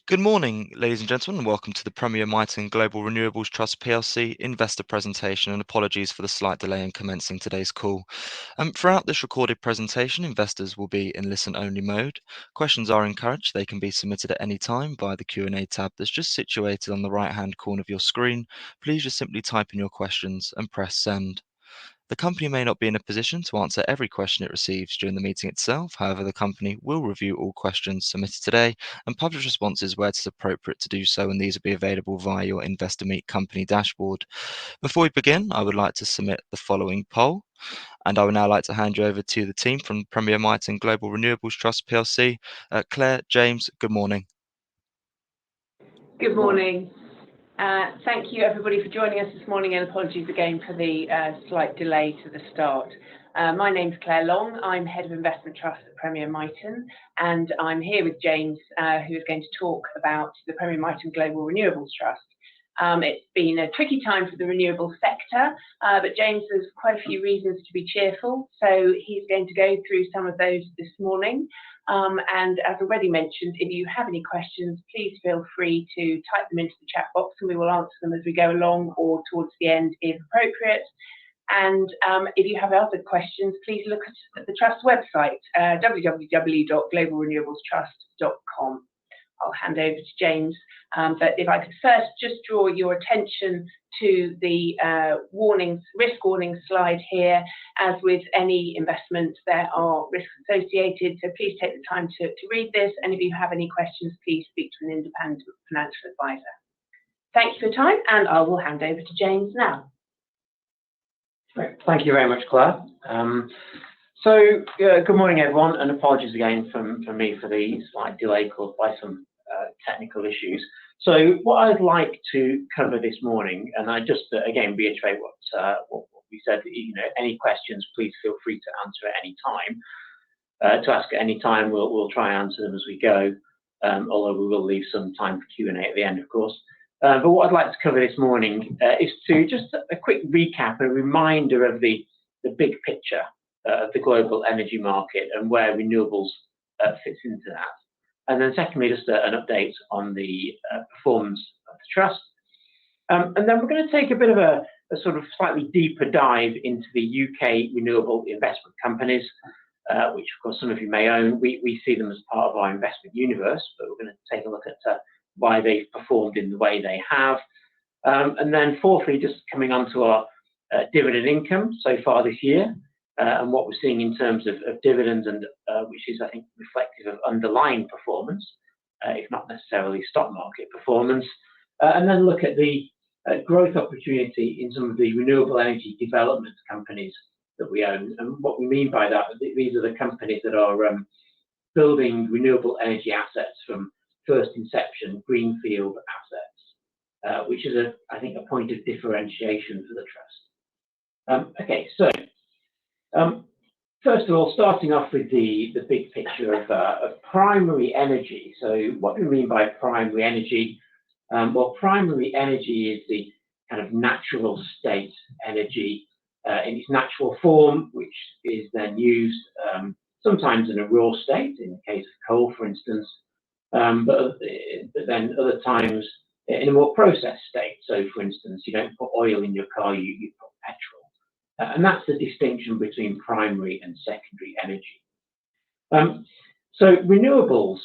Good morning, ladies and gentlemen, and welcome to the Premier MITON Global Renewables Trust PLC investor presentation, and apologies for the slight delay in commencing today's call. Throughout this recorded presentation, investors will be in listen-only mode. Questions are encouraged. They can be submitted at any time via the Q&A tab that's just situated on the right-hand corner of your screen. Please just simply type in your questions and press send. The company may not be in a position to answer every question it receives during the meeting itself. However, the company will review all questions submitted today and publish responses where it is appropriate to do so, and these will be available via your Investor Meet company dashboard. Before we begin, I would like to submit the following poll, and I would now like to hand you over to the team from Premier MITON Global Renewables Trust PLC. Claire, James, good morning. Good morning. Thank you everybody for joining us this morning, and apologies again for the slight delay to the start. My name's Claire Long. I'm Head of Investment Trust at Premier MITON, and I'm here with James, who is going to talk about the Premier MITON Global Renewables Trust. It's been a tricky time for the renewable sector, but James has quite a few reasons to be cheerful, so he's going to go through some of those this morning. And as already mentioned, if you have any questions, please feel free to type them into the chat box and we will answer them as we go along or towards the end if appropriate. And if you have other questions, please look at the Trust website, www.globalrenewablestrust.com. I'll hand over to James, but if I could first just draw your attention to the risk warning slide here. As with any investment, there are risks associated, so please take the time to read this, and if you have any questions, please speak to an independent financial advisor. Thank you for your time, and I will hand over to James now. Great. Thank you very much, Claire. Good morning, everyone, and apologies again from me for the slight delay caused by some technical issues. So what I'd like to cover this morning, and I just again reiterate what we said, any questions, please feel free to answer at any time. To ask at any time, we'll try and answer them as we go, although we will leave some time for Q&A at the end, of course. But what I'd like to cover this morning is to just a quick recap, a reminder of the big picture of the global energy market and where renewables fits into that. And then secondly, just an update on the performance of the trust. And then we're going to take a bit of a sort of slightly deeper dive into the UK renewable investment companies, which of course some of you may own. We see them as part of our investment universe, but we're going to take a look at why they've performed in the way they have. And then fourthly, just coming on to our dividend income so far this year, and what we're seeing in terms of dividends, and which is, I think, reflective of underlying performance, if not necessarily stock market performance. And then look at the growth opportunity in some of the renewable energy development companies that we own. And what we mean by that, these are the companies that are building renewable energy assets from first inception, greenfield assets, which is, I think, a point of differentiation for the trust. Okay, so first of all, starting off with the big picture of primary energy. So what do we mean by primary energy? Well, primary energy is the kind of natural state energy in its natural form, which is then used sometimes in a raw state, in the case of coal, for instance, but then other times in a more processed state. So, for instance, you don't put oil in your car, you put petrol. And that's the distinction between primary and secondary energy. So renewables,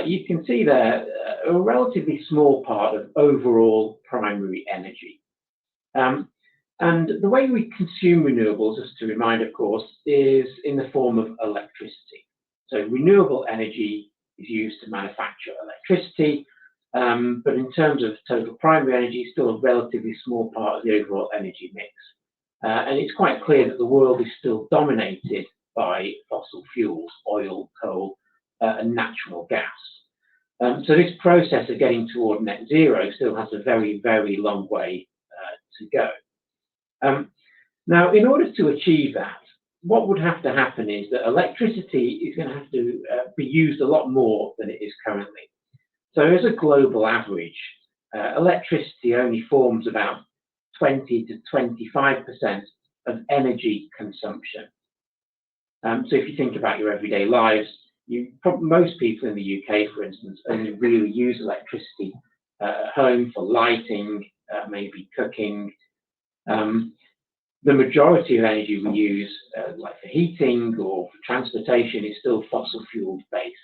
you can see there, are a relatively small part of overall primary energy. And the way we consume renewables, just to remind, of course, is in the form of electricity. So renewable energy is used to manufacture electricity, but in terms of total primary energy, it's still a relatively small part of the overall energy mix. And it's quite clear that the world is still dominated by fossil fuels, oil, coal, and natural gas. So this process of getting toward net zero still has a very, very long way to go. Now, in order to achieve that, what would have to happen is that electricity is going to have to be used a lot more than it is currently. So as a global average, electricity only forms about 20 to 25% of energy consumption. So if you think about your everyday lives, most people in the UK, for instance, only really use electricity at home for lighting, maybe cooking. The majority of energy we use, like for heating or for transportation, is still fossil fuel based.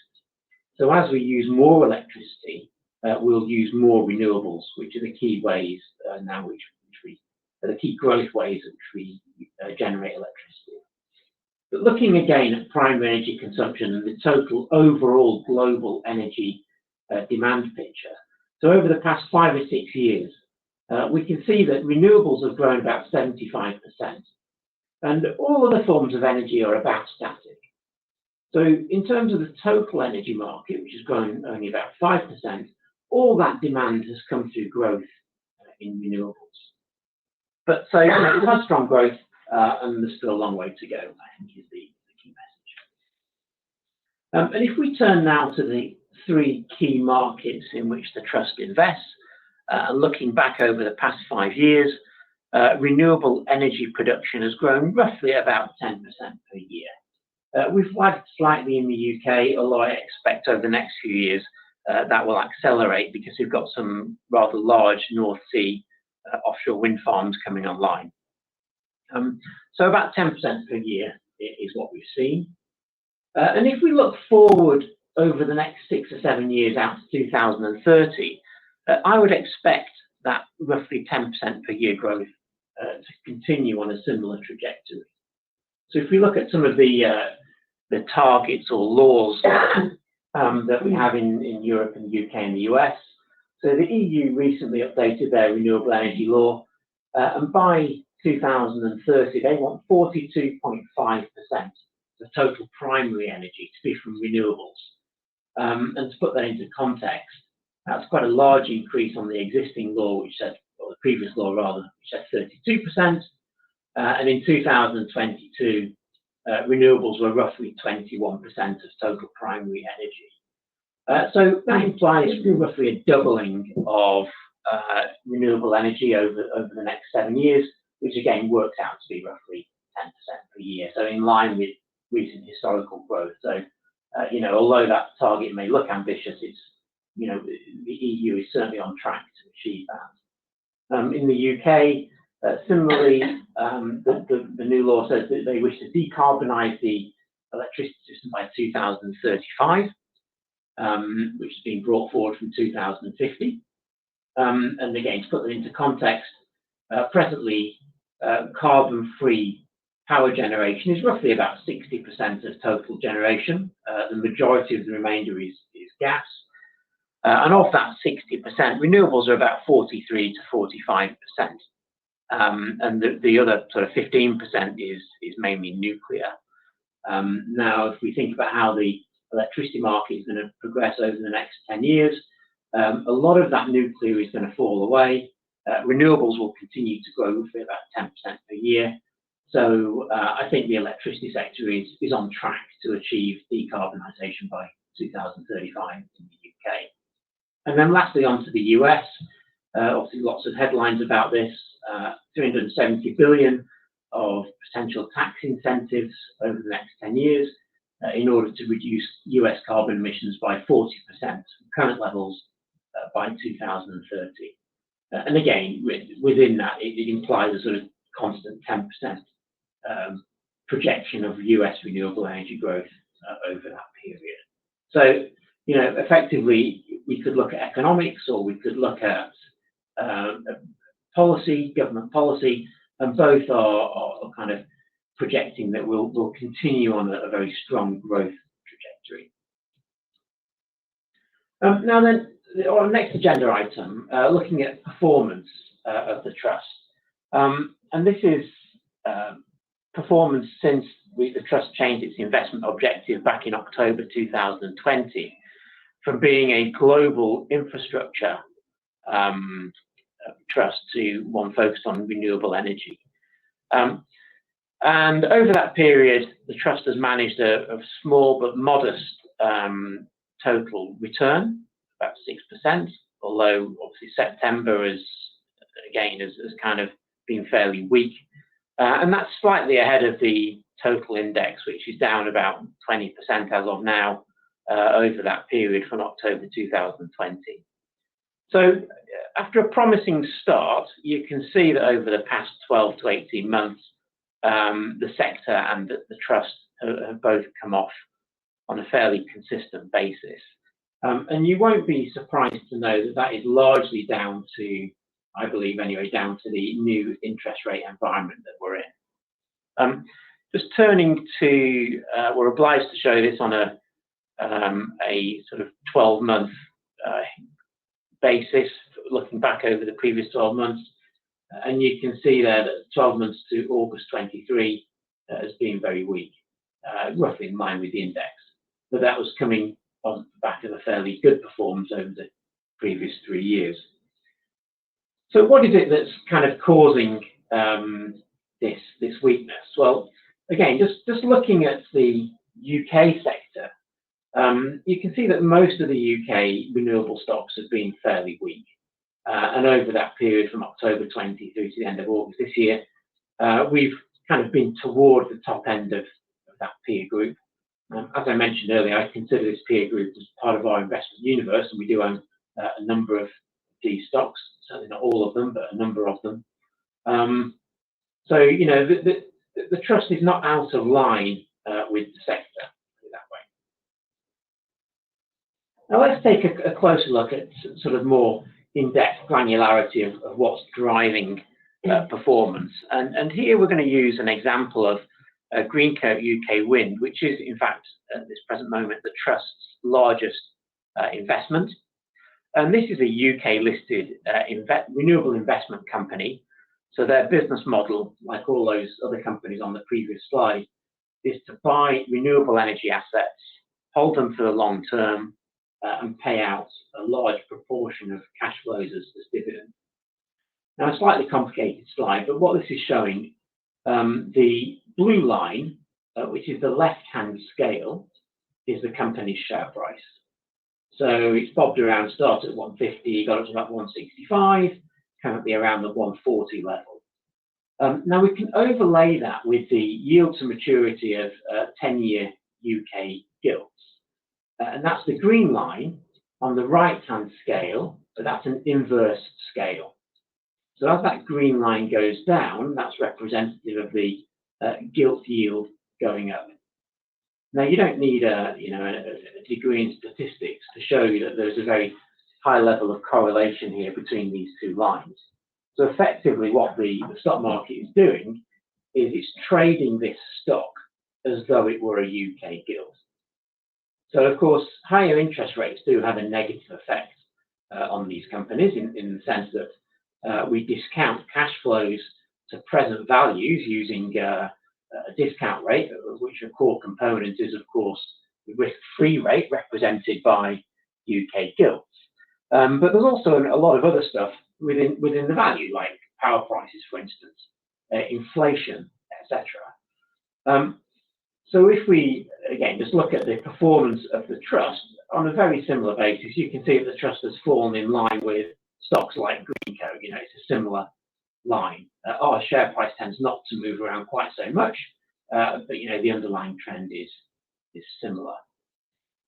So as we use more electricity, we'll use more renewables, which are the key ways now, the key growth ways in which we generate electricity. But looking again at primary energy consumption and the total overall global energy demand picture, so over the past 5 or 6 years, we can see that renewables have grown about 75%, and all other forms of energy are about static. So in terms of the total energy market, which has grown only about 5%, all that demand has come through growth in renewables. But so it has strong growth, and there's still a long way to go, I think, is the key message. And if we turn now to the 3 key markets in which the Trust invests, looking back over the past 5 years, renewable energy production has grown roughly about 10% per year. We've lagged slightly in the UK, although I expect over the next few years that will accelerate because we've got some rather large North Sea offshore wind farms coming online. So about 10% per year is what we've seen. And if we look forward over the next 6 or 7 years out to 2030, I would expect that roughly 10% per year growth to continue on a similar trajectory. So if we look at some of the targets or laws that we have in Europe and the UK and the US, so the EU recently updated their renewable energy law, and by 2030 they want 42.5% of total primary energy to be from renewables. And to put that into context, that's quite a large increase on the existing law, which said, or the previous law rather, which said 32%. And in 2022, renewables were roughly 21% of total primary energy. So that implies roughly a doubling of renewable energy over the next 7 years, which again works out to be roughly 10% per year. So in line with recent historical growth. So, although that target may look ambitious, it's, the EU is certainly on track to achieve that. In the UK, similarly, the new law says that they wish to decarbonise the electricity system by 2035, which is being brought forward from 2050. And again, to put that into context, presently, carbon-free power generation is roughly about 60% of total generation. The majority of the remainder is gas. And of that 60%, renewables are about 43 to 45%. And the other sort of 15% is mainly nuclear. Now, if we think about how the electricity market is going to progress over the next 10 years, a lot of that nuclear is going to fall away. Renewables will continue to grow roughly about 10% per year. So I think the electricity sector is on track to achieve decarbonisation by 2035 in the UK. And then lastly, on to the US. Obviously, lots of headlines about this. 370 billion of potential tax incentives over the next 10 years in order to reduce US carbon emissions by 40% from current levels by 2030. And again, within that, it implies a sort of constant 10% projection of US renewable energy growth over that period. So, effectively, we could look at economics, or we could look at policy, government policy, and both are kind of projecting that we'll continue on a very strong growth trajectory. Now then, our next agenda item, looking at performance of the Trust. And this is performance since the Trust changed its investment objective back in October 2020 from being a global infrastructure Trust to one focused on renewable energy. And over that period, the Trust has managed a small but modest total return, about 6%, although obviously September has kind of been fairly weak. And that's slightly ahead of the total index, which is down about 20% as of now, over that period from October 2020. So after a promising start, you can see that over the past 12 to 18 months, the sector and the trust have both come off on a fairly consistent basis. And you won't be surprised to know that that is largely down to, I believe anyway, down to the new interest rate environment that we're in. Just turning to, we're obliged to show this on a sort of 12-month basis, looking back over the previous 12 months. And you can see there that 12 months to August 23 has been very weak, roughly in line with the index. But that was coming on the back of a fairly good performance over the previous 3 years. So what is it that's kind of causing this weakness? Well, again, just looking at the UK sector, you can see that most of the UK renewable stocks have been fairly weak. And over that period from October 20 through to the end of August this year, we've kind of been toward the top end of that peer group. As I mentioned earlier, I consider this peer group as part of our investment universe, and we do own a number of these stocks, certainly not all of them, but a number of them. So, you know, the trust is not out of line with the sector that way. Now let's take a closer look at sort of more in-depth granularity of what's driving performance. And here we're going to use an example of Greencoat UK Wind, which is in fact at this present moment the trust's largest investment. And this is a UK listed renewable investment company. So their business model, like all those other companies on the previous slide, is to buy renewable energy assets, hold them for the long term, and pay out a large proportion of cash flows as dividend. Now, a slightly complicated slide, but what this is showing, the blue line, which is the left-hand scale, is the company's share price. So it's bobbed around, started at 150, got up to about 165, currently around the 140 level. Now we can overlay that with the yield to maturity of 10-year UK gilts. And that's the green line on the right-hand scale, but that's an inverse scale. So as that green line goes down, that's representative of the gilt yield going up. Now you don't need a degree in statistics to show you that there's a very high level of correlation here between these two lines. So effectively what the stock market is doing is it's trading this stock as though it were a UK gilt. So of course, higher interest rates do have a negative effect on these companies in the sense that we discount cash flows to present values using a discount rate, of which a core component is, of course, the risk-free rate represented by UK gilts. But there's also a lot of other stuff within the value, like power prices, for instance, inflation, etc. So if we, again, just look at the performance of the trust on a very similar basis, you can see that the trust has fallen in line with stocks like Greencoat. You know, it's a similar line. Our share price tends not to move around quite so much, but you know, the underlying trend is similar.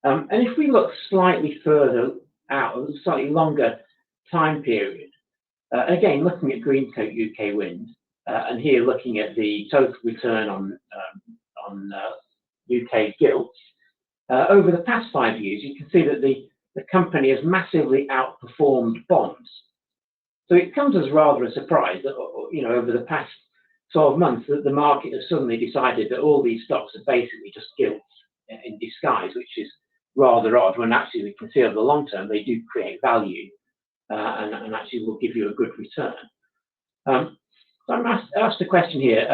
And if we look slightly further out, a slightly longer time period, again, looking at Greencoat UK Wind, and here looking at the total return on UK gilts, over the past 5 years, you can see that the company has massively outperformed bonds. So it comes as rather a surprise that, you know, over the past 12 months, that the market has suddenly decided that all these stocks are basically just gilts in disguise, which is rather odd, when actually we can see over the long term they do create value and actually will give you a good return. So I'm asked a question here.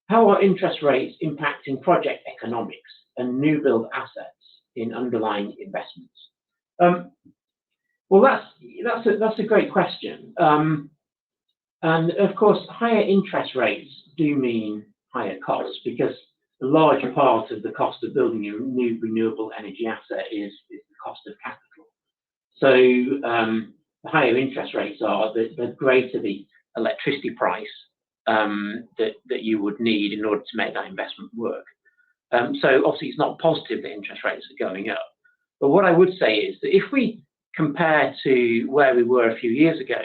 How are interest rates impacting project economics and new build assets in underlying investments? Well, that's a great question. And of course, higher interest rates do mean higher costs, because a large part of the cost of building a new renewable energy asset is the cost of capital. So the higher interest rates are, the greater the electricity price that you would need in order to make that investment work. So obviously it's not positive that interest rates are going up. But what I would say is that if we compare to where we were a few years ago,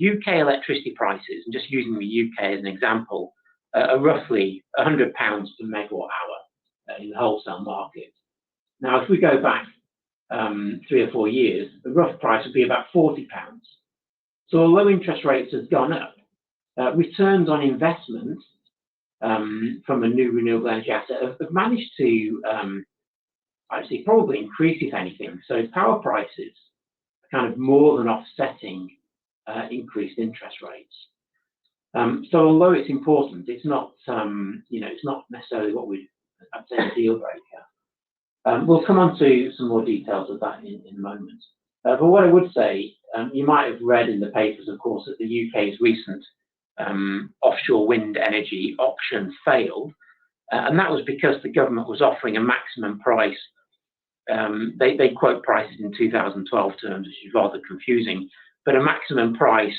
UK electricity prices, and just using the UK as an example, are roughly £100 per megawatt hour in the wholesale market. Now, if we go back 3 or 4 years, the rough price would be about £40. So although interest rates have gone up, returns on investment from a new renewable energy asset have managed to actually probably increase, if anything. So power prices are kind of more than offsetting increased interest rates. So although it's important, it's not it's not necessarily what I'd say a deal breaker. We'll come on to some more details of that in a moment. But what I would say, you might have read in the papers, of course, that the UK's recent offshore wind energy auction failed, and that was because the government was offering a maximum price. They quote prices in 2012 terms, which is rather confusing, but a maximum price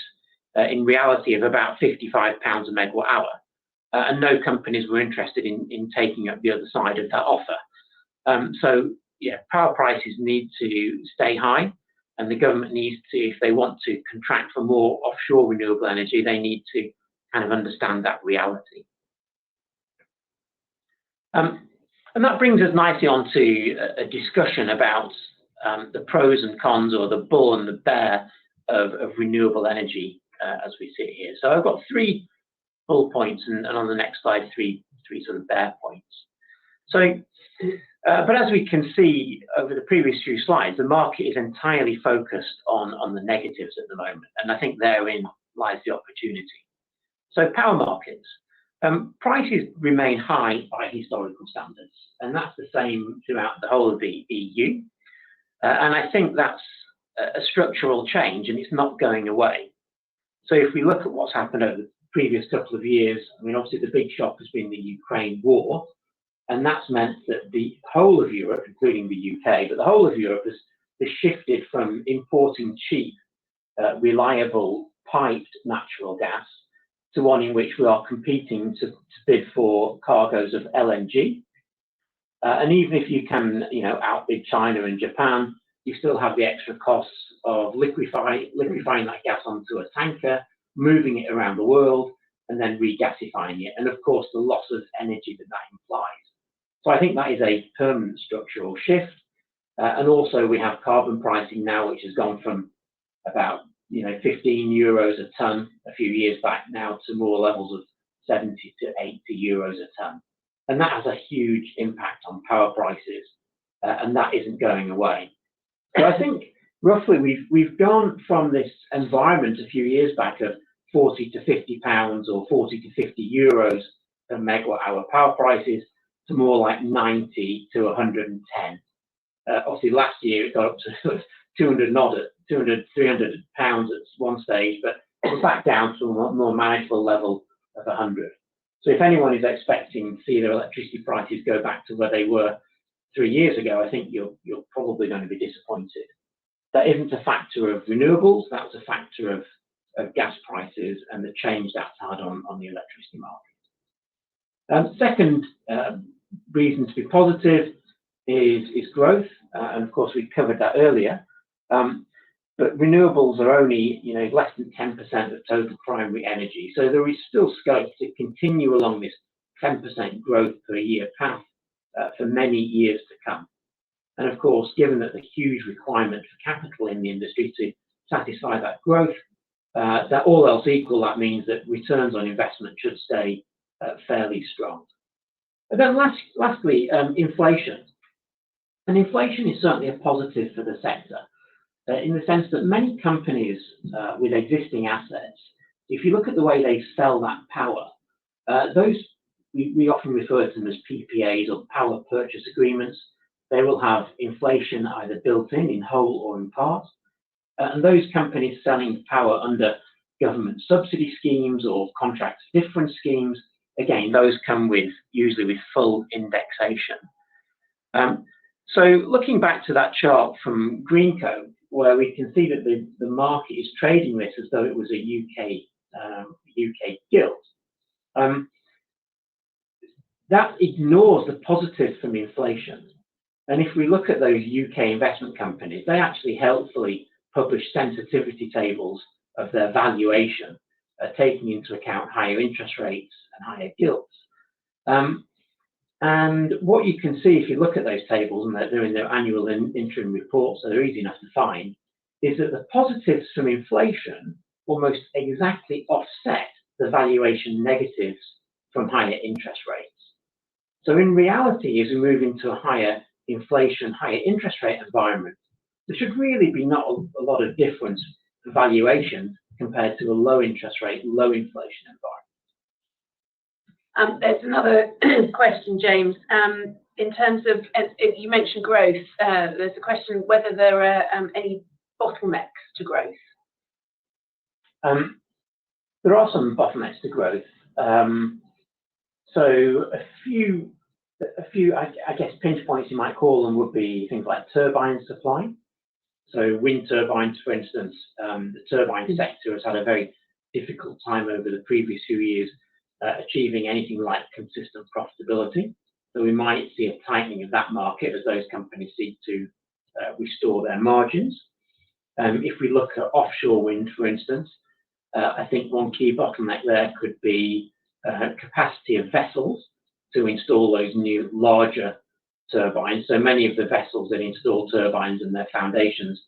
in reality of about £55 a megawatt hour, and no companies were interested in taking up the other side of that offer. So yeah, power prices need to stay high, and the government needs to, if they want to contract for more offshore renewable energy, they need to kind of understand that reality. And that brings us nicely on to a discussion about the pros and cons, or the bull and the bear of renewable energy as we sit here. So I've got 3 bull points, and on the next slide, three sort of bear points. So, but as we can see over the previous few slides, the market is entirely focused on the negatives at the moment, and I think therein lies the opportunity. So power markets. Prices remain high by historical standards, and that's the same throughout the whole of the EU. And I think that's a structural change, and it's not going away. So if we look at what's happened over the previous couple of years, I mean, obviously the big shock has been the Ukraine war, and that's meant that the whole of Europe, including the UK, but the whole of Europe has shifted from importing cheap, reliable, piped natural gas to one in which we are competing to bid for cargoes of LNG. And even if you can, outbid China and Japan, you still have the extra costs of liquefying that gas onto a tanker, moving it around the world, and then regasifying it. And of course, the loss of energy that implies. So I think that is a permanent structural shift. And also we have carbon pricing now, which has gone from about 15 euros a ton a few years back now to more levels of 70 to 80 euros a ton. And that has a huge impact on power prices, and that isn't going away. So I think roughly we've gone from this environment a few years back of 40 to 50 pounds or 40 to 50 euros per megawatt hour power prices to more like 90 to 110. Obviously last year it got up to 200, 300 pounds at one stage, but we're back down to a more manageable level of 100. So if anyone is expecting to see their electricity prices go back to where they were 3 years ago, I think you're probably going to be disappointed. That isn't a factor of renewables, that's a factor of gas prices and the change that's had on the electricity market. Second reason to be positive is growth, and of course we covered that earlier. But renewables are only less than 10% of total primary energy, so there is still scope to continue along this 10% growth per year path for many years to come. And of course, given that the huge requirement for capital in the industry to satisfy that growth, that all else equal, that means that returns on investment should stay fairly strong. And then lastly, inflation. And inflation is certainly a positive for the sector, in the sense that many companies with existing assets, if you look at the way they sell that power, those we often refer to them as PPAs, or power purchase agreements. They will have inflation either built in whole or in part. And those companies selling power under government subsidy schemes or contract difference schemes, again, those come usually with full indexation. So looking back to that chart from Greencoat, where we can see that the market is trading this as though it was a UK gilt. that ignores the positives from inflation. And if we look at those UK investment companies, they actually helpfully publish sensitivity tables of their valuation, taking into account higher interest rates and higher gilts. And what you can see if you look at those tables, and they're in their annual and interim reports, so they're easy enough to find, is that the positives from inflation almost exactly offset the valuation negatives from higher interest rates. So in reality, as we move into a higher inflation, higher interest rate environment, there should really be not a lot of difference in valuation compared to a low interest rate, low inflation environment. There's another question, James. In terms of, you mentioned growth, there's a question whether there are any bottlenecks to growth. There are some bottlenecks to growth. So a few, I guess, pinch points you might call them would be things like turbine supply. So wind turbines, for instance, the turbine sector has had a very difficult time over the previous few years achieving anything like consistent profitability. So we might see a tightening of that market as those companies seek to restore their margins. If we look at offshore wind, for instance, I think one key bottleneck there could be capacity of vessels to install those new larger turbines. So many of the vessels that install turbines and their foundations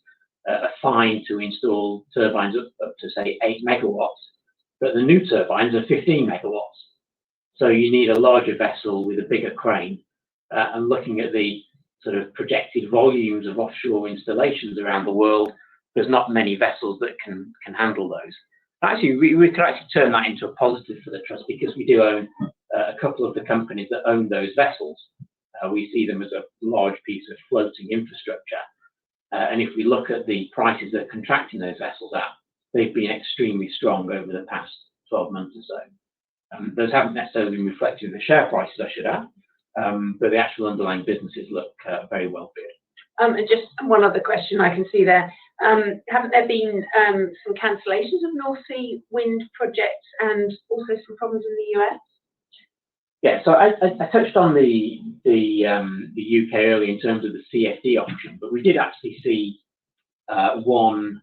are fine to install turbines up to say 8 megawatts, but the new turbines are 15 megawatts. So you need a larger vessel with a bigger crane. And looking at the sort of projected volumes of offshore installations around the world, there's not many vessels that can handle those. Actually, we could actually turn that into a positive for the trust because we do own a couple of the companies that own those vessels. We see them as a large piece of floating infrastructure. And if we look at the prices that are contracting those vessels at, they've been extremely strong over the past 12 months or so. Those haven't necessarily been reflected in the share prices, I should add, but the actual underlying businesses look very well bid. And just one other question I can see there. Haven't there been some cancellations of North Sea wind projects and also some problems in the US? Yeah, so I touched on the UK earlier in terms of the CFD option, but we did actually see one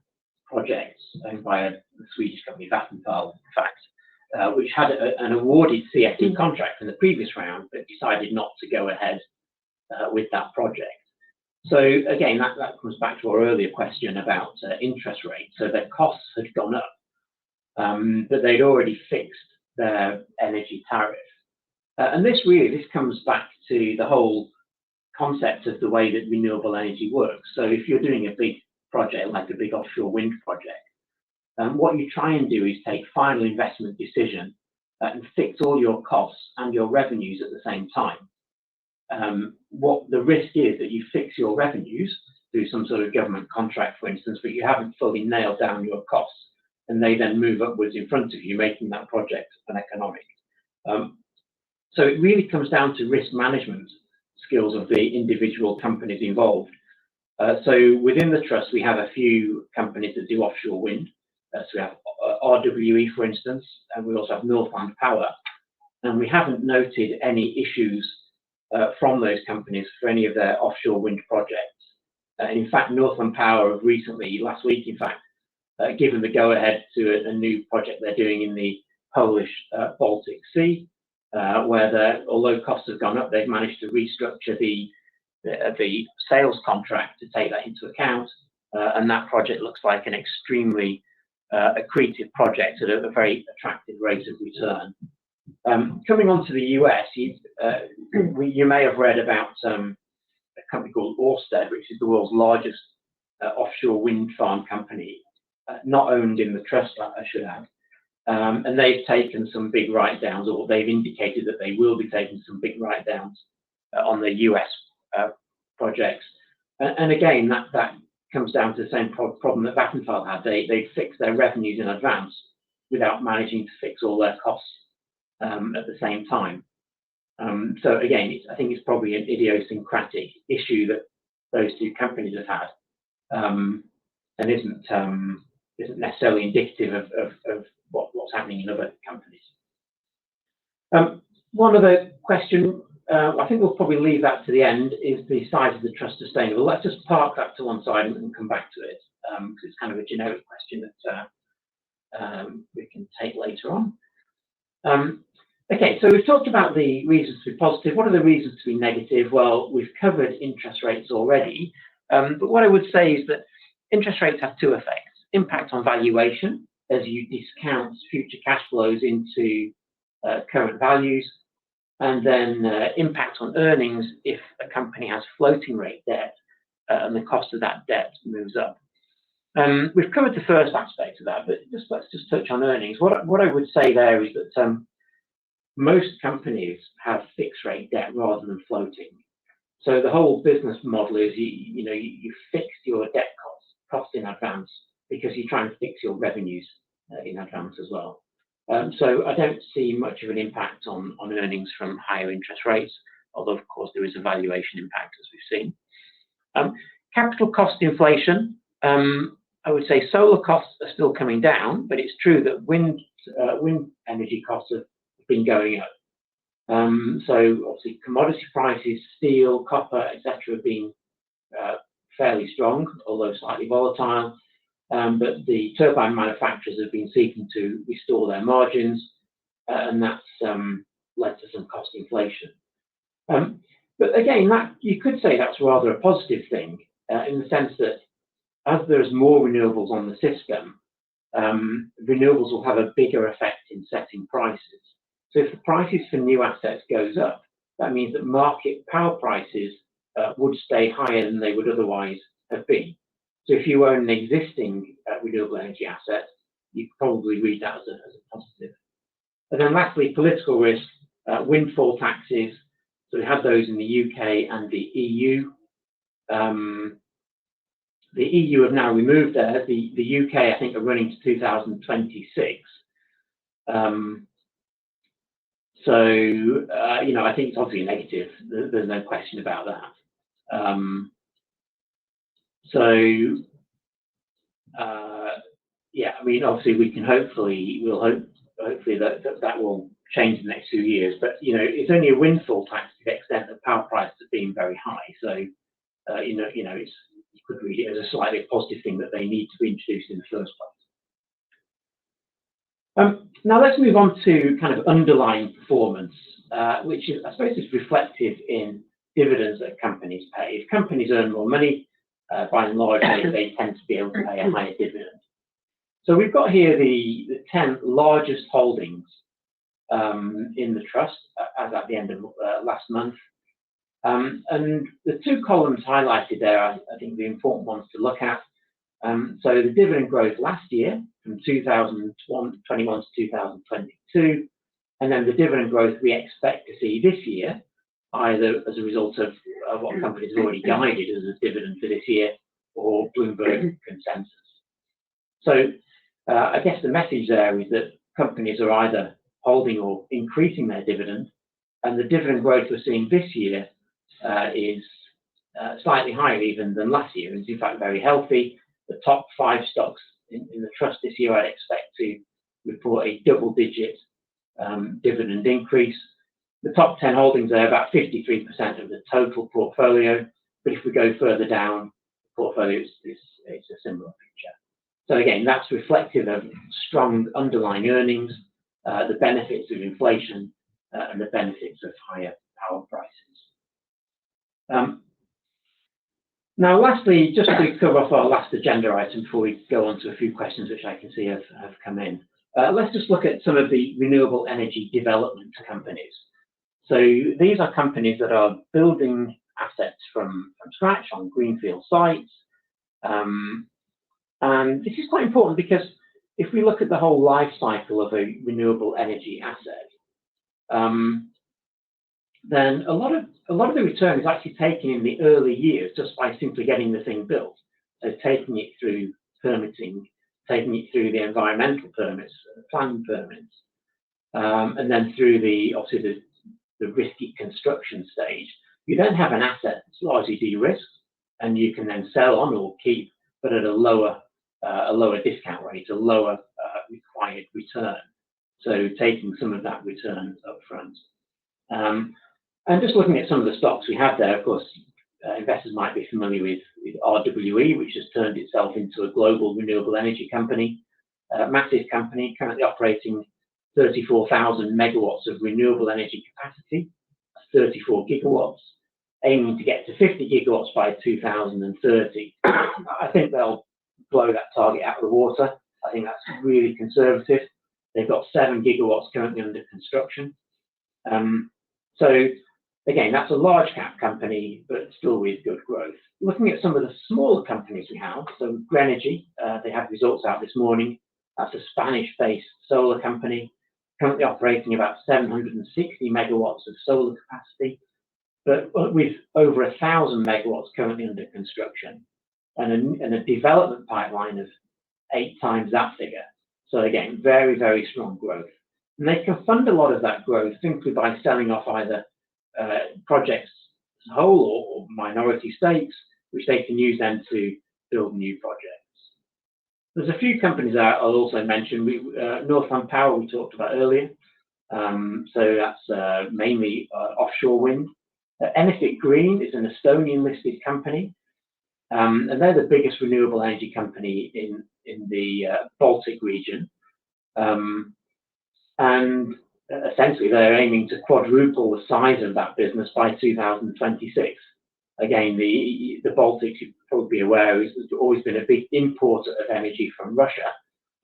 project owned by the Swedish company Vattenfall, in fact, which had an awarded CFD contract in the previous round, but decided not to go ahead with that project. So again, that comes back to our earlier question about interest rates. So their costs had gone up, but they'd already fixed their energy tariff. And this comes back to the whole concept of the way that renewable energy works. So if you're doing a big project, like a big offshore wind project, what you try and do is take final investment decision and fix all your costs and your revenues at the same time. What the risk is that you fix your revenues through some sort of government contract, for instance, but you haven't fully nailed down your costs, and they then move upwards in front of you, making that project uneconomic. So it really comes down to risk management skills of the individual companies involved. So within the trust, we have a few companies that do offshore wind. So we have RWE, for instance, and we also have Northland Power. And we haven't noted any issues from those companies for any of their offshore wind projects. In fact, Northland Power have recently, last week in fact, given the go-ahead to a new project they're doing in the Polish Baltic Sea, where although costs have gone up, they've managed to restructure the sales contract to take that into account, and that project looks like an extremely accretive project at a very attractive rate of return. Coming on to the US, you may have read about a company called Ørsted, which is the world's largest offshore wind farm company, not owned in the trust, I should add. And they've taken some big write-downs, or they've indicated that they will be taking some big write-downs on the US projects. And again, that comes down to the same problem that Vattenfall had. They fixed their revenues in advance without managing to fix all their costs at the same time. So again, I think it's probably an idiosyncratic issue that those two companies have had, and isn't necessarily indicative of what's happening in other companies. One other question, I think we'll probably leave that to the end, is the size of the trust sustainable? Let's just park that to one side and come back to it, because it's kind of a generic question that we can take later on. Okay, so we've talked about the reasons to be positive. What are the reasons to be negative? Well, we've covered interest rates already, but what I would say is that interest rates have two effects: impact on valuation, as you discount future cash flows into current values, and then impact on earnings if a company has floating rate debt and the cost of that debt moves up. We've covered the first aspect of that, but let's just touch on earnings. What I would say there is that most companies have fixed rate debt rather than floating. So the whole business model is you fix your debt cost in advance because you're trying to fix your revenues in advance as well. So I don't see much of an impact on earnings from higher interest rates, although of course there is a valuation impact as we've seen. Capital cost inflation. I would say solar costs are still coming down, but it's true that wind energy costs have been going up. So obviously commodity prices, steel, copper, etc., have been fairly strong, although slightly volatile. But the turbine manufacturers have been seeking to restore their margins, and that's led to some cost inflation. But again, you could say that's rather a positive thing in the sense that as there's more renewables on the system, renewables will have a bigger effect in setting prices. So if the prices for new assets goes up, that means that market power prices would stay higher than they would otherwise have been. So if you own an existing renewable energy asset, you could probably read that as a positive. And then lastly, political risk, windfall taxes. So we had those in the UK and the EU. The EU have now removed theirs. The UK, I think, are running to 2026. I think it's obviously a negative. There's no question about that. Yeah, I mean, obviously we can hopefully that will change in the next few years. But it's only a windfall tax to the extent that power prices have been very high. So you could read it as a slightly positive thing that they need to be introduced in the first place. Now let's move on to kind of underlying performance, which is, I suppose, is reflective in dividends that companies pay. If companies earn more money, by and large, they tend to be able to pay a higher dividend. So we've got here the 10 largest holdings in the trust as at the end of last month. And the two columns highlighted there, I think, the important ones to look at. So the dividend growth last year from 2021 to 2022, and then the dividend growth we expect to see this year, either as a result of what companies have already guided as a dividend for this year or Bloomberg consensus. So I guess the message there is that companies are either holding or increasing their dividend, and the dividend growth we're seeing this year is slightly higher even than last year. It's in fact very healthy. The top 5 stocks in the trust this year, I'd expect to report a double-digit dividend increase. The top 10 holdings are about 53% of the total portfolio, but if we go further down, the portfolio is a similar picture. So again, that's reflective of strong underlying earnings, the benefits of inflation, and the benefits of higher power prices. Now, lastly, just to cover off our last agenda item before we go on to a few questions which I can see have come in, let's just look at some of the renewable energy development companies. So these are companies that are building assets from scratch on greenfield sites. And this is quite important because if we look at the whole life cycle of a renewable energy asset, then a lot of the return is actually taken in the early years just by simply getting the thing built. So taking it through permitting, taking it through the environmental permits, planning permits, and then through obviously the risky construction stage. You then have an asset that's largely de-risked, and you can then sell on or keep, but at a lower discount rate, a lower required return. So taking some of that return up front. And just looking at some of the stocks we have there, of course, investors might be familiar with RWE, which has turned itself into a global renewable energy company, massive company, currently operating 34,000 megawatts of renewable energy capacity, 34 gigawatts, aiming to get to 50 gigawatts by 2030. I think they'll blow that target out of the water. I think that's really conservative. They've got 7 gigawatts currently under construction. So again, that's a large cap company, but still with good growth. Looking at some of the smaller companies we have, so Greencoat, they had results out this morning. That's a Spanish-based solar company, currently operating about 760 megawatts of solar capacity, but with over 1,000 megawatts currently under construction, and a development pipeline of 8 times that figure. So again, very, very strong growth. And they can fund a lot of that growth simply by selling off either projects as a whole or minority stakes, which they can use then to build new projects. There's a few companies that I'll also mention. Northland Power we talked about earlier. So that's mainly offshore wind. Enefit Green is an Estonian listed company, and they're the biggest renewable energy company in the Baltic region. And essentially, they're aiming to quadruple the size of that business by 2026. Again, the Baltics, you'd probably be aware, has always been a big importer of energy from Russia.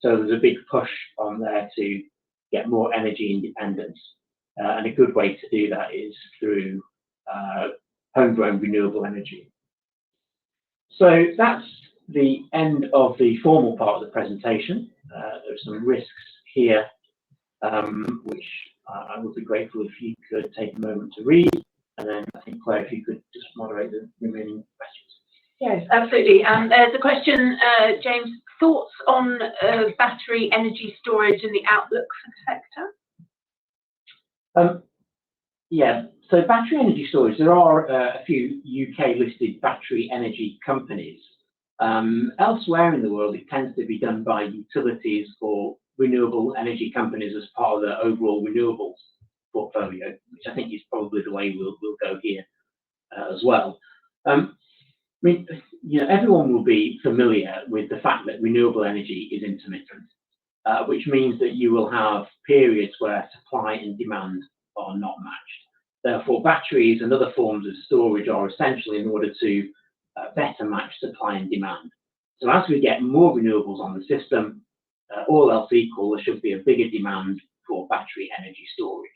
So there's a big push on there to get more energy independence. And a good way to do that is through homegrown renewable energy. So that's the end of the formal part of the presentation. There's some risks here, which I would be grateful if you could take a moment to read. And then I think, Claire, if you could just moderate the remaining questions. Yes, absolutely. There's a question, James, thoughts on battery energy storage and the outlook for the sector? Yeah, so battery energy storage, there are a few UK listed battery energy companies. Elsewhere in the world, it tends to be done by utilities or renewable energy companies as part of the overall renewables portfolio, which I think is probably the way we'll go here as well. I mean, everyone will be familiar with the fact that renewable energy is intermittent, which means that you will have periods where supply and demand are not matched. Therefore, batteries and other forms of storage are essential in order to better match supply and demand. So as we get more renewables on the system, all else equal, there should be a bigger demand for battery energy storage.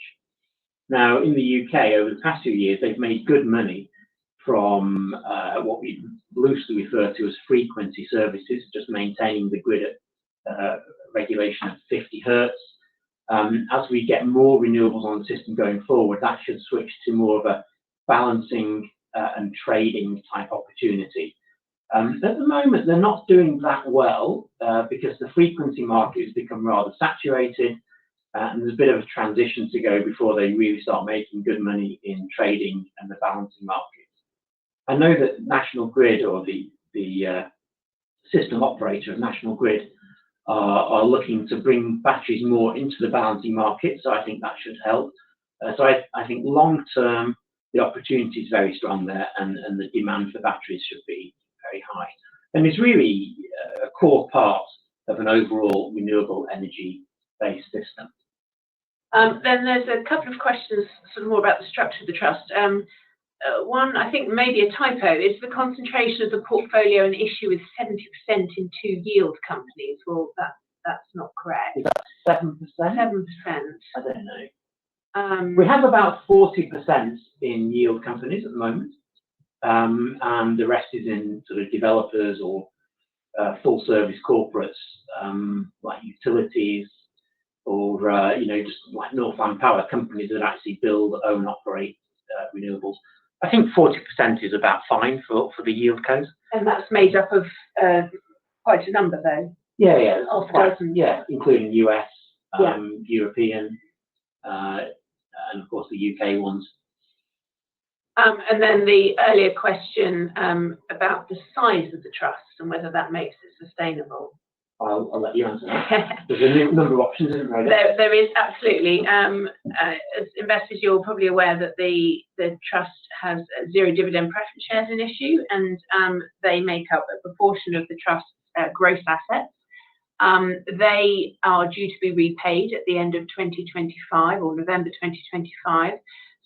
Now, in the UK, over the past few years, they've made good money from what we loosely refer to as frequency services, just maintaining the grid at regulation of 50 hertz. As we get more renewables on the system going forward, that should switch to more of a balancing and trading type opportunity. At the moment, they're not doing that well because the frequency market has become rather saturated, and there's a bit of a transition to go before they really start making good money in trading and the balancing market. I know that National Grid, or the system operator of National Grid, are looking to bring batteries more into the balancing market, so I think that should help. So I think long term, the opportunity is very strong there, and the demand for batteries should be very high. And it's really a core part of an overall renewable energy-based system. Then there's a couple of questions sort of more about the structure of the trust. One, I think maybe a typo, is the concentration of the portfolio an issue with 70% in 2 yield companies? Well, that's not correct. Is that 7%? 7%. I don't know. We have about 40% in yield companies at the moment, and the rest is in sort of developers or full service corporates like utilities, or just like Northland Power, companies that actually build, own, operate renewables. I think 40% is about fine for the yield codes. And that's made up of quite a number, though. Yeah. Yeah, including US, European, and of course the UK ones. And then the earlier question about the size of the trust and whether that makes it sustainable. I'll let you answer that. There's a number of options, isn't there? There is, absolutely. As investors, you're probably aware that the trust has zero dividend preference shares in issue, and they make up a proportion of the trust's gross assets. They are due to be repaid at the end of 2025 or November 2025.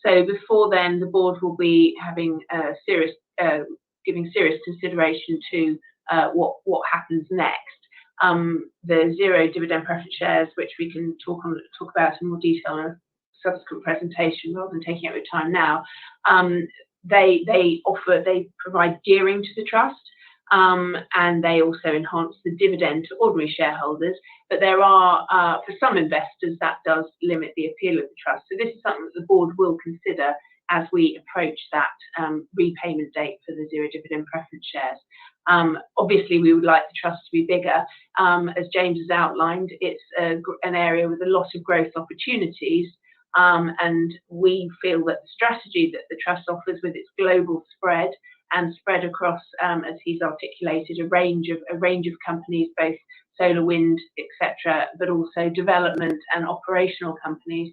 So before then, the board will be having giving serious consideration to what happens next. The zero dividend preference shares, which we can talk about in more detail in a subsequent presentation rather than taking up your time now, they provide gearing to the trust, and they also enhance the dividend to ordinary shareholders. But there are, for some investors, that does limit the appeal of the trust. So this is something that the board will consider as we approach that repayment date for the zero dividend preference shares. Obviously, we would like the trust to be bigger. As James has outlined, it's an area with a lot of growth opportunities, and we feel that the strategy that the trust offers, with its global spread and spread across, as he's articulated, a range of companies, both solar, wind, etc., but also development and operational companies,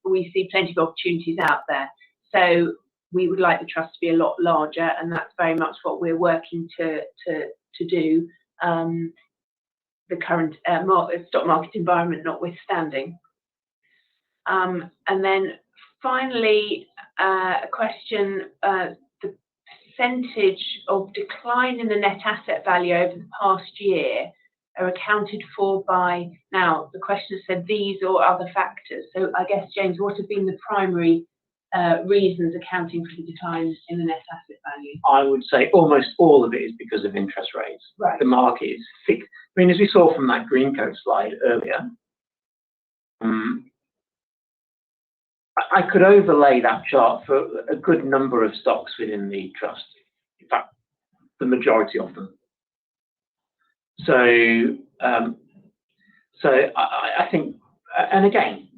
we see plenty of opportunities out there. So we would like the trust to be a lot larger, and that's very much what we're working to do, the current stock market environment notwithstanding. And then finally, a question, the percentage of decline in the net asset value over the past year are accounted for by, now the question said these or other factors. So I guess, James, what have been the primary reasons accounting for the decline in the net asset value? I would say almost all of it is because of interest rates. Right. The market is fixed. I mean, as we saw from that Greencoat slide earlier, I could overlay that chart for a good number of stocks within the trust. In fact, the majority of them. So, I think, and again,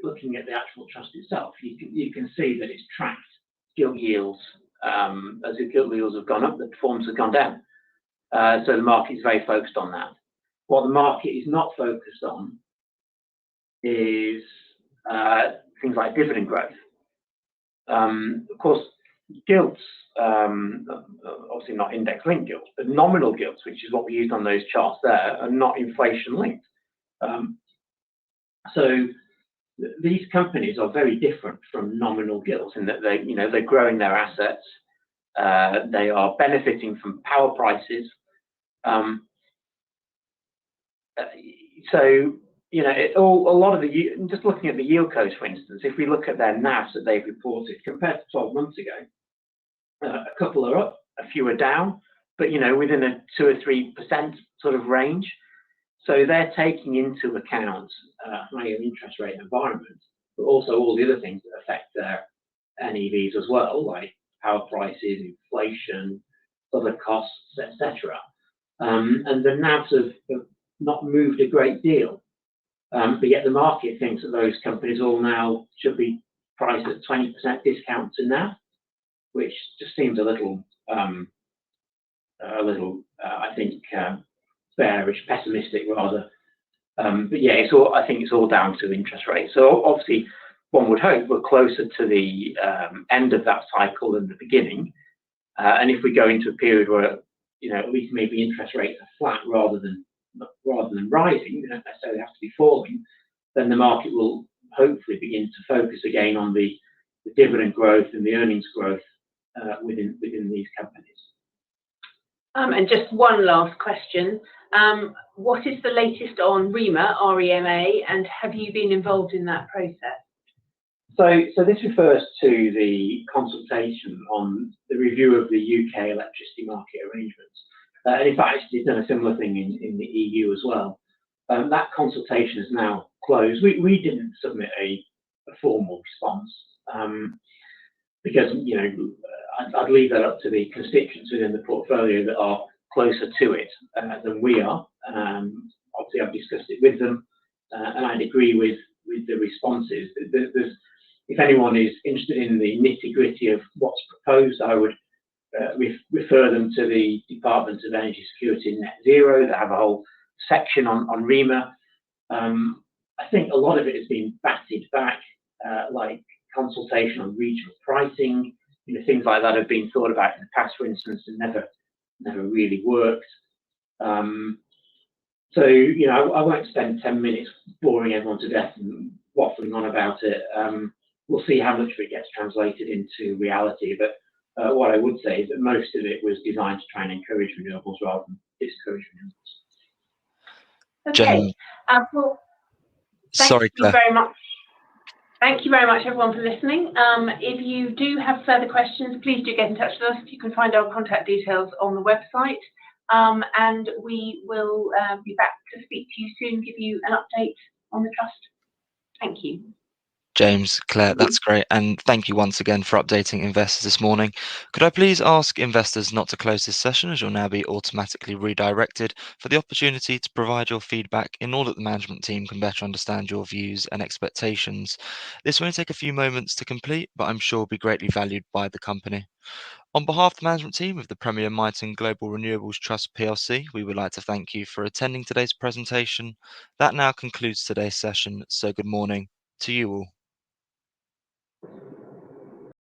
looking at the actual trust itself, you can see that it's tracked gilt yields. As the gilt yields have gone up, the performance has gone down. So the market is very focused on that. What the market is not focused on is things like dividend growth. Of course, gilts, obviously not index-linked gilts, but nominal gilts, which is what we used on those charts there, are not inflation-linked. So these companies are very different from nominal gilts in that they're growing their assets. They are benefiting from power prices. So a lot of just looking at the yield codes, for instance, if we look at their NAVs that they've reported compared to 12 months ago, a couple are up, a few are down, but within a 2 or 3% sort of range. So they're taking into account higher interest rate environment, but also all the other things that affect their NEVs as well, like power prices, inflation, other costs, etc. And the NAVs have not moved a great deal, but yet the market thinks that those companies all now should be priced at 20% discount to NAV, which just seems a little I think, bearish, pessimistic rather. But yeah, I think it's all down to interest rates. So obviously, one would hope we're closer to the end of that cycle than the beginning. And if we go into a period where, at least maybe interest rates are flat rather than rising, they don't necessarily have to be falling, then the market will hopefully begin to focus again on the dividend growth and the earnings growth within these companies. And just one last question. What is the latest on REMA, R-E-M-A, and have you been involved in that process? So this refers to the consultation on the review of the UK electricity market arrangements. And in fact, it's done a similar thing in the EU as well. That consultation is now closed. We didn't submit a formal response because I'd leave that up to the constituents within the portfolio that are closer to it than we are. Obviously, I've discussed it with them, and I'd agree with the responses. If anyone is interested in the nitty-gritty of what's proposed, I would refer them to the Department of Energy Security and Net Zero that have a whole section on REMA. I think a lot of it has been batted back, like consultation on regional pricing, things like that have been thought about in the past, for instance, and never really worked. So, I won't spend 10 minutes boring everyone to death and waffling on about it. We'll see how much of it gets translated into reality. But what I would say is that most of it was designed to try and encourage renewables rather than discourage renewables. Okay. Well, Sorry, Claire. very much. Thank you very much, everyone, for listening. If you do have further questions, please do get in touch with us. You can find our contact details on the website. And we will be back to speak to you soon, give you an update on the trust. Thank you. James, Claire, that's great. And thank you once again for updating investors this morning. Could I please ask investors not to close this session, as you'll now be automatically redirected for the opportunity to provide your feedback in order that the management team can better understand your views and expectations. This will only take a few moments to complete, but I'm sure will be greatly valued by the company. On behalf of the management team of the Premier MITON Global Renewables Trust PLC, we would like to thank you for attending today's presentation. That now concludes today's session, so good morning to you all.